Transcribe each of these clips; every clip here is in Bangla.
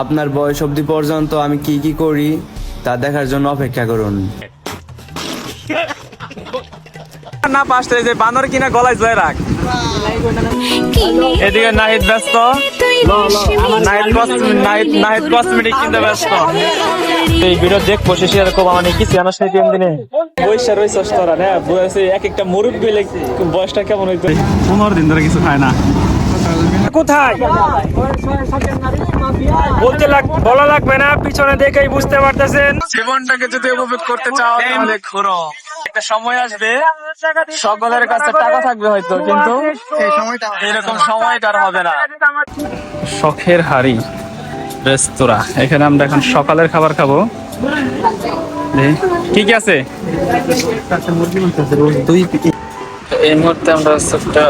আপনার বয়স অবধি পর্যন্ত আমি কি কি করি তা দেখার জন্য অপেক্ষা করুন। না পাশে যে বানর কিনা গলায় জয় রাখ। এদিকে নাহিদ ব্যস্ত, নাহিদ কসমেটিক কিনতে ব্যস্ত। এই ভিডিও দেখবো শেষে আর কবা মানে কিছু জানাস নাই তিন দিনে বৈশা রয়েছে তোরা না বুঝাইছে এক একটা মুরব্বি বয়সটা কেমন হইতো 15 দিন ধরে কিছু খায় না। কোথায় বলা লাগবে না, পিছনে দেখেই বুঝতে পারতেছেন। জীবনটাকে যদি উপভোগ করতে চাও তাহলে ঘুরো। একটা সময় আসবে সকলের কাছে টাকা থাকবে হয়তো, কিন্তু এরকম সময়টা হবে না। শখের হাড়ি রেস্তোরাঁ, এখানে আমরা এখন সকালের খাবার খাবো। কি কি আছে? এই মুহূর্তে আমরা একটা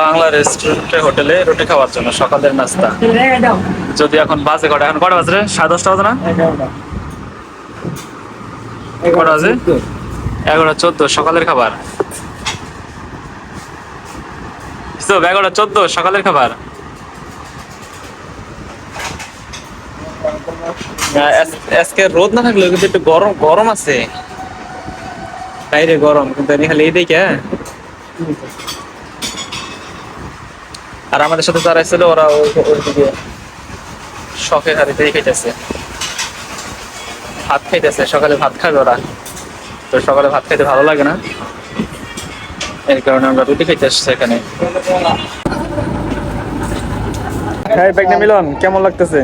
বাংলা রেস্টুরেন্টে হোটেলে রুটি খাওয়ার জন্য সকালের নাস্তা। যদি এখন বাজে কটা, এখন কটা বাজে? 10:30 বাজে না? কটা বাজে? 11:14 সকালের খাবার। 11:14 সকালের খাবার। আজকে রোদ না থাকলেও কিন্তু একটু গরম গরম আছে, বাইরে গরম, কিন্তু খালি এই দেখে। আর আমাদের সাথে যারা ছিল ওরা ওইদিকে শখের হাড়িতেই খাইতেছে, ভাত খাইতেছে। সকালে ভাত খাবে ওরা, তো সকালে ভাত খাইতে ভালো লাগে না, এর কারণে আমরা রুটি খাইতে আসছি এখানে। মিলন কেমন লাগতেছে?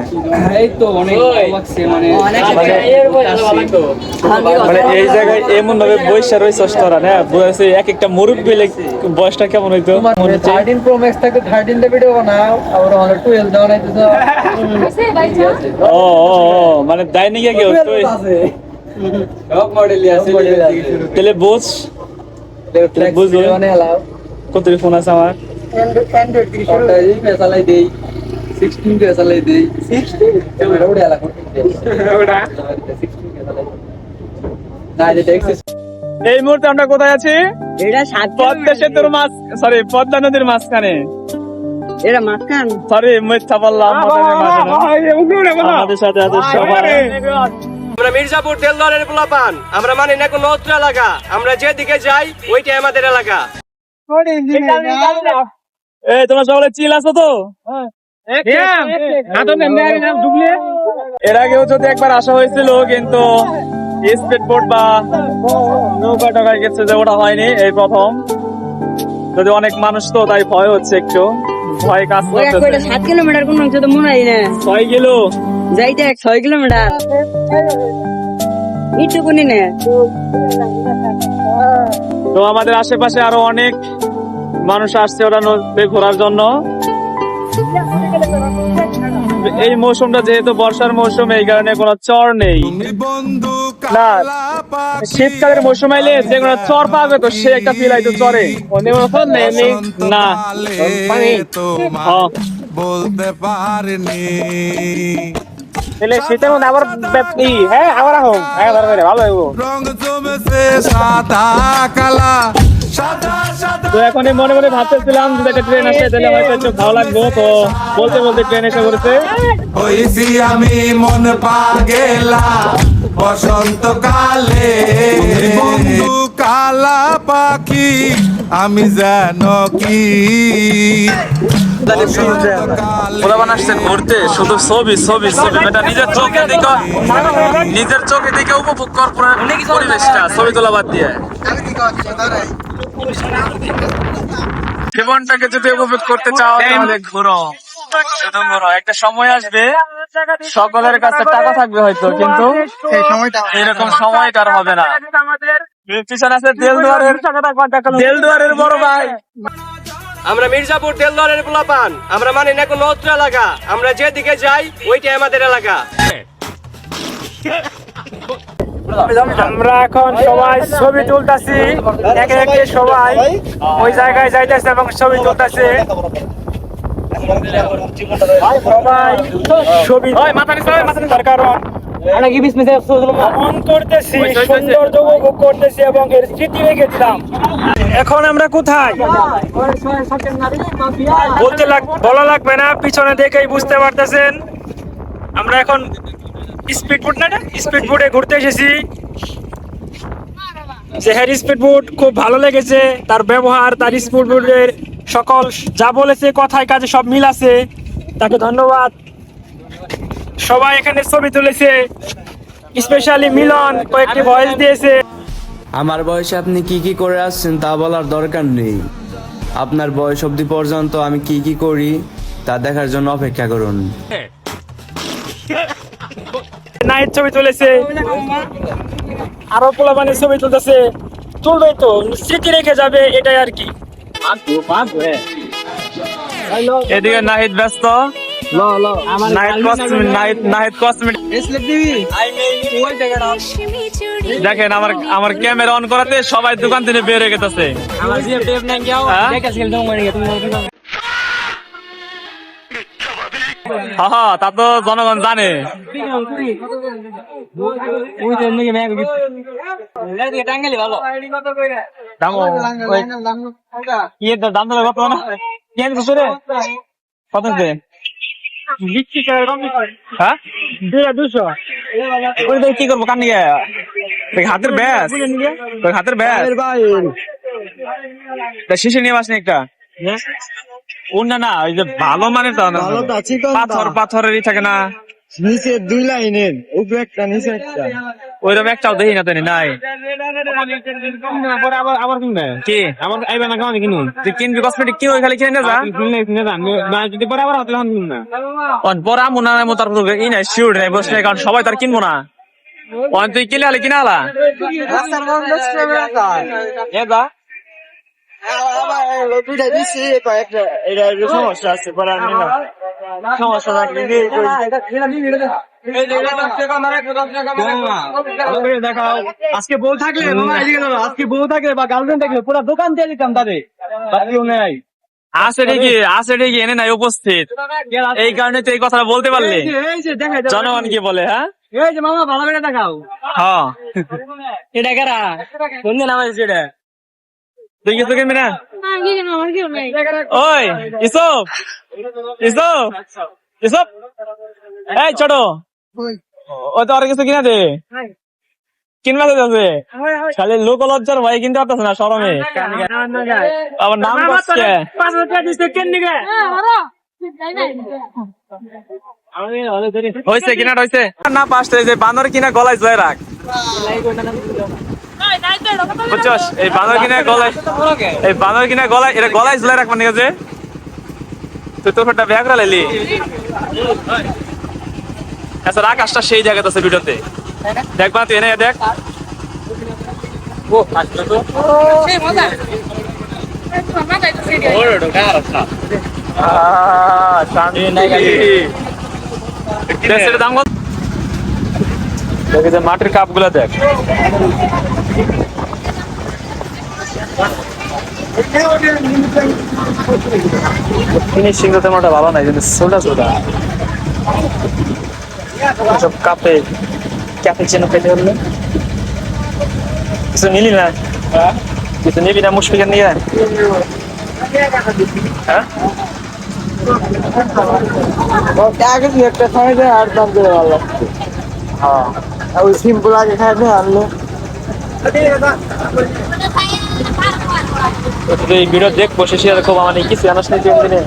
মানে এই জায়গায় এমন ভাবে বৈশা রয়েছে তোরা না বুঝাইছে এক একটা মুরব্বি বয়সটা কেমন হইতো। 13 Pro Max থেকে 13 টা ভিডিও বানাও, আবার 12 দাও নাই তো। ও মানে ডাইনিং এ কেউ তো সব মডেলই আছে। তাহলে বুঝ মানে এলাও কত ফোন আছে আমার? Android 30 পেছালাই দেই, 16 পেছালাই দেই, 16 ওটা ওটা এলা করতে ওটা 16 পেছালাই না। এটা এক্সেস। এই মুহূর্তে আমরা কোথায় আছি? এটা 7 পদ্মা সেতুর পদ্মা নদীর মাঝখানে। এটা মাঝখান, সরি মিথ্যা বললাম। আমাদের সাথে আছে সবাই। আমরা মির্জাপুর তেলদরের পোলাপান, আমরা মানি না কোনো অত্র এলাকা, আমরা যেদিকে যাই ওইটাই আমাদের এলাকা। এই তোমরা সকলে চিল আছো তো? এর আগেও যদি একবার আসা হয়েছিল, কিন্তু স্পিড বোট বা নৌকা টাকায় গেছে যে ওটা হয়নি, এই প্রথম। যদি অনেক মানুষ তো তাই ভয় হচ্ছে, একটু ভয় কাজ করতেছে। 7 কিলোমিটার কোন অংশ তো মনে হয় না। 6 কিলো যাইতে 6 কিলোমিটার একটু কোনি না। তো আমাদের আশেপাশে আরো অনেক মানুষ আসছে ওরা নদীতে ঘোরার জন্য। এই মৌসুমটা যেহেতু বর্ষার মৌসুম, এই কারণে কোনো চর নেই। না, শীতকালের মৌসুম আইলে যে কোনো চর পাবে, তো সে একটা ফিল আইতো চরে না বলতে পারিনি। শীতের মধ্যে আবার আবার ভালো হইব। রং জমেছে সাদা কালা, তো এখন মনে মনে ভাবতেছিলাম যদি একটা ট্রেন আসে তাহলে হয়তো একটু ভালো লাগবো। তো বলতে বলতে ট্রেন এসে পড়েছে। হইছি আমি মন পাগেলা বসন্তকালে, বন্ধু কালা পাখি আমি যেন কি। ঘুরতে শুধু ছবি ছবি ছবি, এটা নিজের চোখে দিকে উপভোগ কর পরিবেশটা, ছবি তোলা বাদ দিয়ে। জীবনটাকে যদি উপভোগ করতে চাও তাহলে ঘুরো, শুধু ঘুরো। একটা সময় আসবে সকলের কাছে টাকা থাকবে হয়তো, কিন্তু এরকম সময়টা আর হবে না। পিছনে আছে দেলদুয়ারের বড় ভাই। আমরা মির্জাপুর তেলদরের পোলাপান, আমরা মানি না কোনো অত্র এলাকা, আমরা যেদিকে যাই ওইটাই আমাদের এলাকা। আমরা এখন সবাই ছবি তুলতেছি, একে একে সবাই ওই জায়গায় যাইতেছে এবং ছবি তুলতেছে। সবাই ছবি কারণ ভ্রমণ করতেছি, সৌন্দর্য উপভোগ করতেছি এবং এর স্মৃতি রেখে দিলাম। এখন আমরা কোথায় বলা লাগবে না, পিছনে দেখেই বুঝতে পারতেছেন। আমরা এখন স্পিড বোটে ঘুরতে এসেছি। যে স্পিড বোট খুব ভালো লেগেছে, তার ব্যবহার, তার স্পিড বোটের সকল যা বলেছে কথায় কাজে সব মিল আছে, তাকে ধন্যবাদ। সবাই এখানে ছবি তুলেছে, স্পেশালি মিলন কয়েকটি ভয়েস দিয়েছে। আমার বয়সে আপনি কি কি করে আসছেন তা বলার দরকার নেই। আপনার বয়স অবধি পর্যন্ত আমি কি কি করি তা দেখার জন্য অপেক্ষা করুন। নাইট ছবি তুলেছে, আরো পোলাপানের ছবি তুলতেছে, তুলবেই তো, স্মৃতি রেখে যাবে, এটাই আর কি। এদিকে নাহিদ ব্যস্ত, দেখেন আমার ক্যামেরা অন করাতে সবাই দোকান থেকে বের হয়ে গেছে। হ্যাঁ, তা তো জনগণ জানে। কি করবো কান নিয়ে হাতের ব্যাস, হাতের ব্যাস শিশে নিয়ে আসনি একটা। না ওই যে ভালো মানে তো পাথরেরই থাকে না, নিচে 2 লাইনের উপরে একটা নিচে একটা, ওইরকম একটাও দেখি না তাই নাই। আবার কিনবে কি আমার আইবে না কেমন কিনুন, তুই কিনবি কসমেটিক কিনো খালি কিনে না যা, যদি পরে আবার হতে কিনুন না পরে আমু না আমু, তারপর ই নাই শিওর নাই বসে, কারণ সবাই তার কিনবো না। তুই কিনে আলে কিনা আলা সমস্যা আছে, সমস্যা থাকলে দেখাও। আজকে বউ থাকলে আজকে বউ থাকলে বা গার্লফ্রেন্ড থাকলে পুরো দোকান দিয়ে দিতাম তাদের, নেই আছে ঠিকই এনে নাই উপস্থিত, এই কারণে তো এই কথাটা বলতে পারলে জনগণ কি বলে। হ্যাঁ এই যে মামা ভালো করে দেখাও। হ্যাঁ এটা কারা কোন দিন নামাইছে এটা, তুই কিছু কিনবি না? ওই ইসব এই ছোট, ও তো আর কিছু কিনা দে, কিনবা আছে খালি লোক লজ্জার ভাই কিনতে পারতেছে না শরমে, আমার নাম করছে হয়েছে কিনাটা হয়েছে না, পাঁচটা যে বানর কিনা গলায় জয় রাখ, বুঝছস? এই বানর কিনা গলায়, এই বানর কিনা গলায়, এটা গলায় ঝুলাই রাখবার নিয়ে যে তুই তোর একটা ব্যাগ রাখলি। আচ্ছা আকাশটা সেই জায়গাতে আছে ভিডিওতে, দেখবা তুই এনে দেখ। মাটির কাপ গুলা দেখ, ফিনিশিং তো তেমনটা ভালো নাই, কিন্তু সোডা সব কাপে ক্যাপেচিনো পেতে হলে কিছু নিলি না, কিছু নিবি না মুশফিকের নিয়ে? হ্যাঁ একটা খাই দেয় আর দাম করে ভালো লাগছে। হ্যাঁ ওই সিম্পল আগে খাই দেয় আনলে। এই ভিডিও দেখবো শেষে খুব আমার কিছু জানাস না দিনে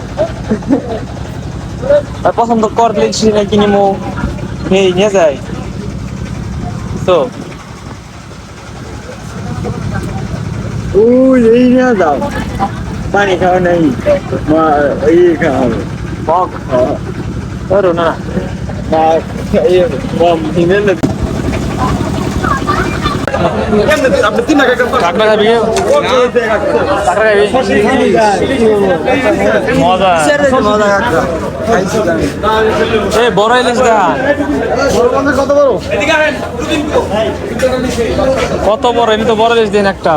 পছন্দ করলে কিনিমু নিয়ে যায় তো এই নিয়ে যাও, পানি খাওয়া নেই, খাওয়া হবে না বড় ইলিশ কত বড়, এমনি তো বড় ইলিশ দিন একটা।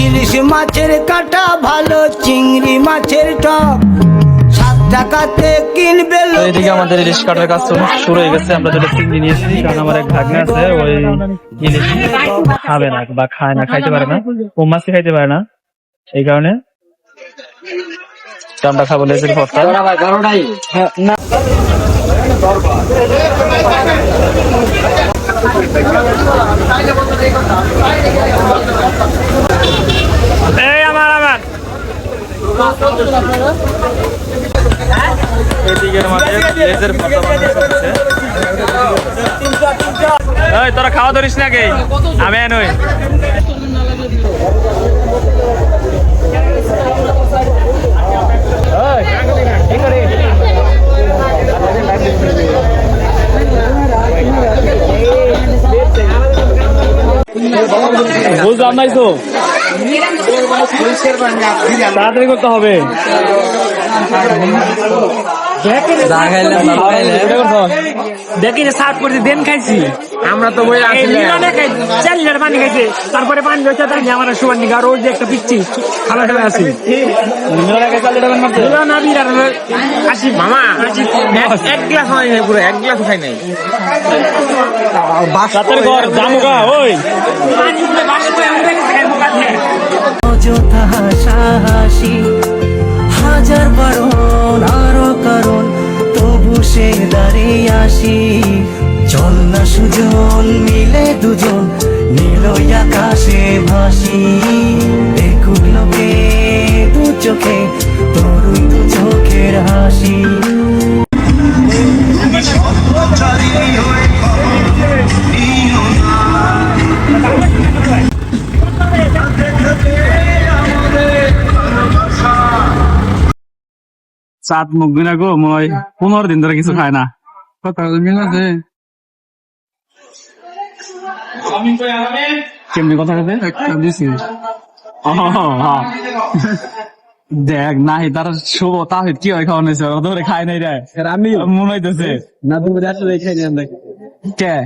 ইলিশ মাছের কাটা ভালো, চিংড়ি মাছের টক 7 টাকাতে কিনবে তো এদিকে আমাদের ইলিশ কাটার কাজ শুরু হয়ে গেছে। আমরা যেটা চিংড়ি নিয়েছি, কারণ আমার এক ভাগ্নে আছে ওই ইলিশ খাবে না বা খায় না, খাইতে পারে না, ও মাছই খাইতে পারে না, এই কারণে তো আমরা খাবো লেজের ভর্তা। না এই আমার এদিকে আমাদের লেজের ভর্তা বানানো হচ্ছে। এই তোরা খাওয়া ধরিস না কে, আমি নই। বুঝলাম নাই তো, তাড়াতাড়ি করতে হবে। দেখি সার্ভ করছি, দেন খাইছি আমরা তো বই 4 লিটার পানি খাইছে, তারপরে পানি রয়েছে তাই আমার সুবান নিগা রোজ যে একটা পিচ্ছি খালা খেলা আছি না বিরাট আসি মামা 1 গ্লাস হয় নাই, পুরো 1 গ্লাস খাই নাই। বাসাতের ঘর জামুগা ওই অযথা হাসাহাসি, হাজার বারণ আরো কারণ, তবু সে দাঁড়িয়ে আসি। চল না সুজন মিলে দুজন, নীলই আকাশে ভাসি। দেখুক লোকে দু চোখে তোরই দু চোখের হাসি। চাঁদ মুখ বিনা গো মনে হয় 15 দিন ধরে কিছু খায় না। কেমনি কথা কথা দেখ না তার শুভ তাহলে কি হয় খাওয়ানো ধরে খায় নাই রে, আমি মনে হইতেছে না তুমি আসলে খাই না কে।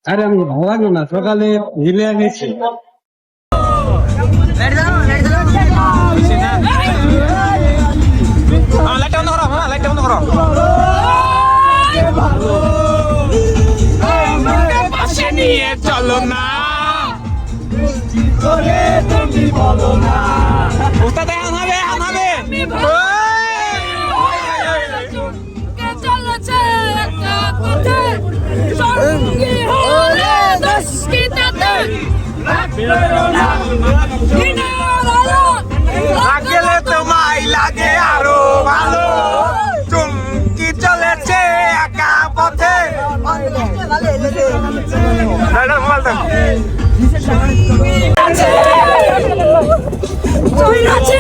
আরে আমি ভালো লাগলো না, সকালে হিলে নিয়েছি নিয়ে চলো না, তুমি বলো না চলেছে একটা পথে, সঙ্গী হলে দুষ্কৃতাতে লাগলে তোমায় লাগে আরো ভালো, চুমকি চলেছে একা পথে। আছে